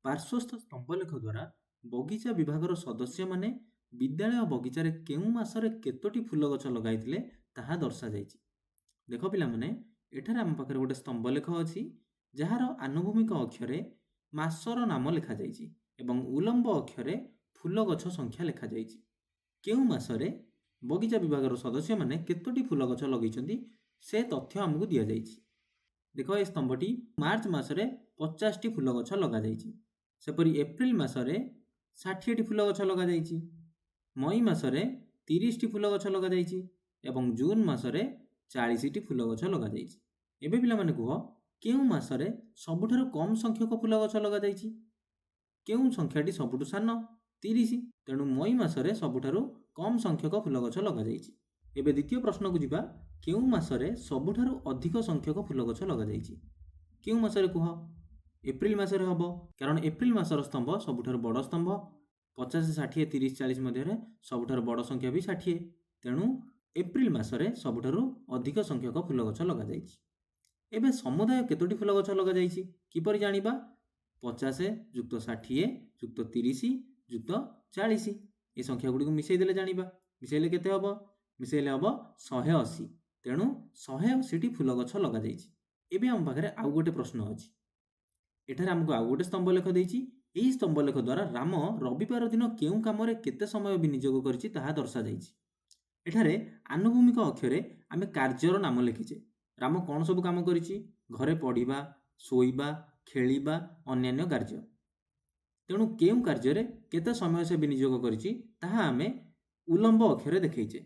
ପାର୍ଶ୍ୱସ୍ଥ ସ୍ତମ୍ଭଲେଖ ଦ୍ୱାରା ବଗିଚା ବିଭାଗର ସଦସ୍ୟମାନେ ବିଦ୍ୟାଳୟ ବଗିଚାରେ କେଉଁ ମାସରେ କେତୋଟି ଫୁଲ ଗଛ ଲଗାଇଥିଲେ ତାହା ଦର୍ଶାଯାଇଛି। ଦେଖ ପିଲାମାନେ, ଏଠାରେ ଆମ ପାଖରେ ଗୋଟେ ସ୍ତମ୍ଭଲେଖ ଅଛି ଯାହାର ଆନୁଭୂମିକ ଅକ୍ଷରେ ମାସର ନାମ ଲେଖାଯାଇଛି ଏବଂ ଉଲମ୍ବ ଅକ୍ଷରେ ଫୁଲ ଗଛ ସଂଖ୍ୟା ଲେଖାଯାଇଛି। କେଉଁ ମାସରେ ବଗିଚା ବିଭାଗର ସଦସ୍ୟମାନେ କେତୋଟି ଫୁଲ ଗଛ ଲଗାଇଛନ୍ତି ସେ ତଥ୍ୟ ଆମକୁ ଦିଆଯାଇଛି। ଦେଖ, ଏ ସ୍ତମ୍ଭଟି ମାର୍ଚ୍ଚ ମାସରେ 50ଟି ଫୁଲ ଗଛ ଲଗାଯାଇଛି। ସେପରି ଏପ୍ରିଲ ମାସରେ 60ଟି ଫୁଲ ଗଛ ଲଗାଯାଇଛି। ମଇ ମାସରେ 30ଟି ଫୁଲ ଗଛ ଲଗାଯାଇଛି ଏବଂ ଜୁନ ମାସରେ 40ଟି ଫୁଲ ଗଛ ଲଗାଯାଇଛି। ଏବେ ପିଲାମାନେ କୁହ, କେଉଁ ମାସରେ ସବୁଠାରୁ କମ୍ ସଂଖ୍ୟକ ଫୁଲ ଗଛ ଲଗାଯାଇଛି? କେଉଁ ସଂଖ୍ୟାଟି ସବୁଠୁ ସାନ? 30। ତେଣୁ ମଇ ମାସରେ ସବୁଠାରୁ କମ୍ ସଂଖ୍ୟକ ଫୁଲ ଗଛ ଲଗାଯାଇଛି। ଏବେ ଦ୍ୱିତୀୟ ପ୍ରଶ୍ନକୁ ଯିବା। କେଉଁ ମାସରେ ସବୁଠାରୁ ଅଧିକ ସଂଖ୍ୟକ ଫୁଲ ଗଛ ଲଗାଯାଇଛି? କେଉଁ ମାସରେ କୁହ? ଏପ୍ରିଲ ମାସରେ ହେବ, କାରଣ ଏପ୍ରିଲ ମାସର ସ୍ତମ୍ଭ ସବୁଠାରୁ ବଡ଼ ସ୍ତମ୍ଭ। 50, 60, 30, 40 ମଧ୍ୟରେ ସବୁଠାରୁ ବଡ଼ ସଂଖ୍ୟା ବି 60। ତେଣୁ ଏପ୍ରିଲ ମାସରେ ସବୁଠାରୁ ଅଧିକ ସଂଖ୍ୟକ ଫୁଲ ଗଛ ଲଗାଯାଇଛି। ଏବେ ସମୁଦାୟ କେତୋଟି ଫୁଲ ଗଛ ଲଗାଯାଇଛି କିପରି ଜାଣିବା? 50 ଯୁକ୍ତ 60 ଯୁକ୍ତ 30 ଯୁକ୍ତ 40। ଏ ସଂଖ୍ୟା ଗୁଡ଼ିକୁ ମିଶାଇ ଦେଲେ ଜାଣିବା। ମିଶାଇଲେ କେତେ ହେବ? ମିଶାଇଲେ ହେବ 180। ତେଣୁ 180ଟି ଫୁଲ ଗଛ ଲଗାଯାଇଛି। ଏବେ ଆମ ପାଖରେ ଆଉ ଗୋଟେ ପ୍ରଶ୍ନ ଅଛି। ଏଠାରେ ଆମକୁ ଆଉ ଗୋଟେ ସ୍ତମ୍ଭଲେଖ ଦେଇଛି। ଏହି ସ୍ତମ୍ଭଲେଖ ଦ୍ୱାରା ରାମ ରବିବାର ଦିନ କେଉଁ କାମରେ କେତେ ସମୟ ବିନିଯୋଗ କରିଛି ତାହା ଦର୍ଶାଯାଇଛି। ଏଠାରେ ଆନୁଭୂମିକ ଅକ୍ଷରେ ଆମେ କାର୍ଯ୍ୟର ନାମ ଲେଖିଛେ। ରାମ କ'ଣ ସବୁ କାମ କରିଛି? ଘରେ ପଢ଼ିବା, ଶୋଇବା, ଖେଳିବା, ଅନ୍ୟାନ୍ୟ କାର୍ଯ୍ୟ। ତେଣୁ କେଉଁ କାର୍ଯ୍ୟରେ କେତେ ସମୟ ସେ ବିନିଯୋଗ କରିଛି ତାହା ଆମେ ଉଲମ୍ବ ଅକ୍ଷରେ ଦେଖେଇଛେ।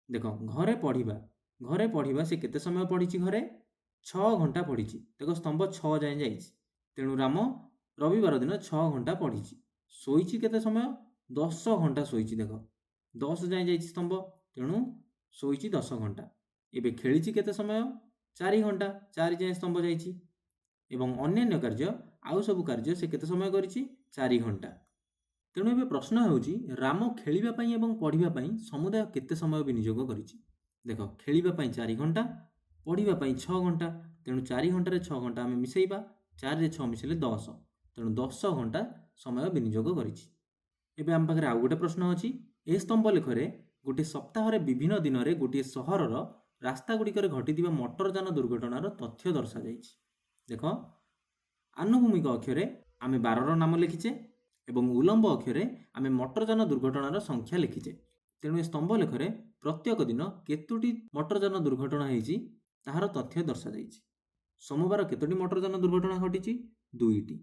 ଦେଖ, ଘରେ ପଢ଼ିବା। ଘରେ ପଢ଼ିବା ସେ କେତେ ସମୟ ପଢ଼ିଛି? ଘରେ 6 ଘଣ୍ଟା ପଢ଼ିଛି। ଦେଖ, ସ୍ତମ୍ଭ 6 ଯାଏଁ ଯାଇଛି। ତେଣୁ ରାମ ରବିବାର ଦିନ 6 ଘଣ୍ଟା ପଢ଼ିଛି। ଶୋଇଛି କେତେ ସମୟ? 10 ଘଣ୍ଟା ଶୋଇଛି। ଦେଖ, 10 ଯାଏଁ ଯାଇଛି ସ୍ତମ୍ଭ, ତେଣୁ ଶୋଇଛି 10 ଘଣ୍ଟା। ଏବେ ଖେଳିଛି କେତେ ସମୟ? 4 ଘଣ୍ଟା, 4 ଯାଏଁ ସ୍ତମ୍ଭ ଯାଇଛି। ଏବଂ ଅନ୍ୟାନ୍ୟ କାର୍ଯ୍ୟ, ଆଉ ସବୁ କାର୍ଯ୍ୟ ସେ କେତେ ସମୟ କରିଛି? 4 ଘଣ୍ଟା। ତେଣୁ ଏବେ ପ୍ରଶ୍ନ ହେଉଛି, ରାମ ଖେଳିବା ପାଇଁ ଏବଂ ପଢ଼ିବା ପାଇଁ ସମୁଦାୟ କେତେ ସମୟ ବିନିଯୋଗ କରିଛି? ଦେଖ, ଖେଳିବା ପାଇଁ 4 ଘଣ୍ଟା, ପଢ଼ିବା ପାଇଁ 6 ଘଣ୍ଟା। ତେଣୁ 4 ଘଣ୍ଟାରେ 6 ଘଣ୍ଟା ଆମେ ମିଶାଇବା। 4ରେ 6 ମିଶାଇଲେ 10। ତେଣୁ 10 ଘଣ୍ଟା ସମୟ ବିନିଯୋଗ କରିଛି। ଏବେ ଆମ ପାଖରେ ଆଉ ଗୋଟେ ପ୍ରଶ୍ନ ଅଛି। ଏ ସ୍ତମ୍ଭଲେଖରେ ଗୋଟିଏ ସପ୍ତାହରେ ବିଭିନ୍ନ ଦିନରେ ଗୋଟିଏ ସହରର ରାସ୍ତା ଗୁଡ଼ିକରେ ଘଟିଥିବା ମଟରଯାନ ଦୁର୍ଘଟଣାର ତଥ୍ୟ ଦର୍ଶାଯାଇଛି। ଦେଖ, ଆନୁଭୂମିକ ଅକ୍ଷରେ ଆମେ ବାରର ନାମ ଲେଖିଛେ ଏବଂ ଉଲମ୍ବ ଅକ୍ଷରେ ଆମେ ମଟରଯାନ ଦୁର୍ଘଟଣାର ସଂଖ୍ୟା ଲେଖିଛେ। ତେଣୁ ଏ ସ୍ତମ୍ଭଲେଖରେ ପ୍ରତ୍ୟେକ ଦିନ କେତୋଟି ମଟରଯାନ ଦୁର୍ଘଟଣା ହେଇଛି ତାହାର ତଥ୍ୟ ଦର୍ଶାଯାଇଛି। ସୋମବାର କେତୋଟି ମଟରଯାନ ଦୁର୍ଘଟଣା ଘଟିଛି? 2ଟି।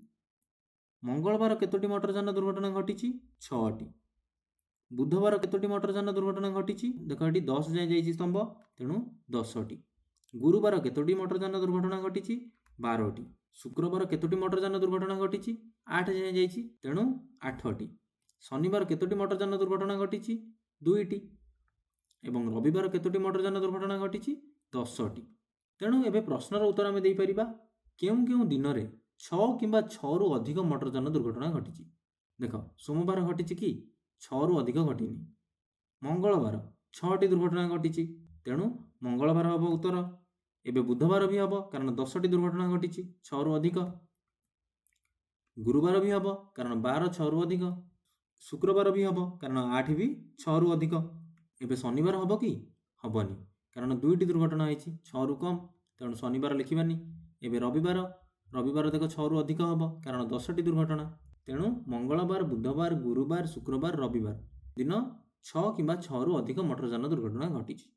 ମଙ୍ଗଳବାର କେତୋଟି ମଟରଯାନ ଦୁର୍ଘଟଣା ଘଟିଛି? 6ଟି। ବୁଧବାର କେତୋଟି ମଟରଯାନ ଦୁର୍ଘଟଣା ଘଟିଛି? ଦେଖ, ଏଠି 10 ଯାଏଁ ଯାଇଛି ସ୍ତମ୍ଭ, ତେଣୁ 10ଟି। ଗୁରୁବାର କେତୋଟି ମଟରଯାନ ଦୁର୍ଘଟଣା ଘଟିଛି? 12ଟି। ଶୁକ୍ରବାର କେତୋଟି ମଟରଯାନ ଦୁର୍ଘଟଣା ଘଟିଛି? 8 ଯାଏଁ ଯାଇଛି, ତେଣୁ 8ଟି। ଶନିବାର କେତୋଟି ମଟରଯାନ ଦୁର୍ଘଟଣା ଘଟିଛି? 2ଟି। ଏବଂ ରବିବାର କେତୋଟି ମଟରଯାନ ଦୁର୍ଘଟଣା ଘଟିଛି? 10ଟି। ତେଣୁ ଏବେ ପ୍ରଶ୍ନର ଉତ୍ତର ଆମେ ଦେଇପାରିବା। କେଉଁ କେଉଁ ଦିନରେ 6 କିମ୍ବା 6ରୁ ଅଧିକ ମଟରଯାନ ଦୁର୍ଘଟଣା ଘଟିଛି? ଦେଖ, ସୋମବାର ଘଟିଛି କି? 6ରୁ ଅଧିକ ଘଟିନି। ମଙ୍ଗଳବାର 6ଟି ଦୁର୍ଘଟଣା ଘଟିଛି, ତେଣୁ ମଙ୍ଗଳବାର ହେବ ଉତ୍ତର। ଏବେ ବୁଧବାର ବି ହେବ, କାରଣ 10ଟି ଦୁର୍ଘଟଣା ଘଟିଛି 6ରୁ ଅଧିକ। ଗୁରୁବାର ବି ହେବ, କାରଣ 12 6ରୁ ଅଧିକ। ଶୁକ୍ରବାର ବି ହେବ, କାରଣ 8 ବି 6ରୁ ଅଧିକ। ଏବେ ଶନିବାର ହେବ କି? ହେବନି, କାରଣ 2ଟି ଦୁର୍ଘଟଣା ହେଇଛି 6ରୁ କମ୍, ତେଣୁ ଶନିବାର ଲେଖିବାନି। ଏବେ ରବିବାର ଦେଖ 6ରୁ ଅଧିକ ହେବ, କାରଣ 10ଟି ଦୁର୍ଘଟଣା। ତେଣୁ ମଙ୍ଗଳବାର, ବୁଧବାର, ଗୁରୁବାର, ଶୁକ୍ରବାର, ରବିବାର ଦିନ 6 କିମ୍ବା 6ରୁ ଅଧିକ ମଟରଯାନ ଦୁର୍ଘଟଣା ଘଟିଛି।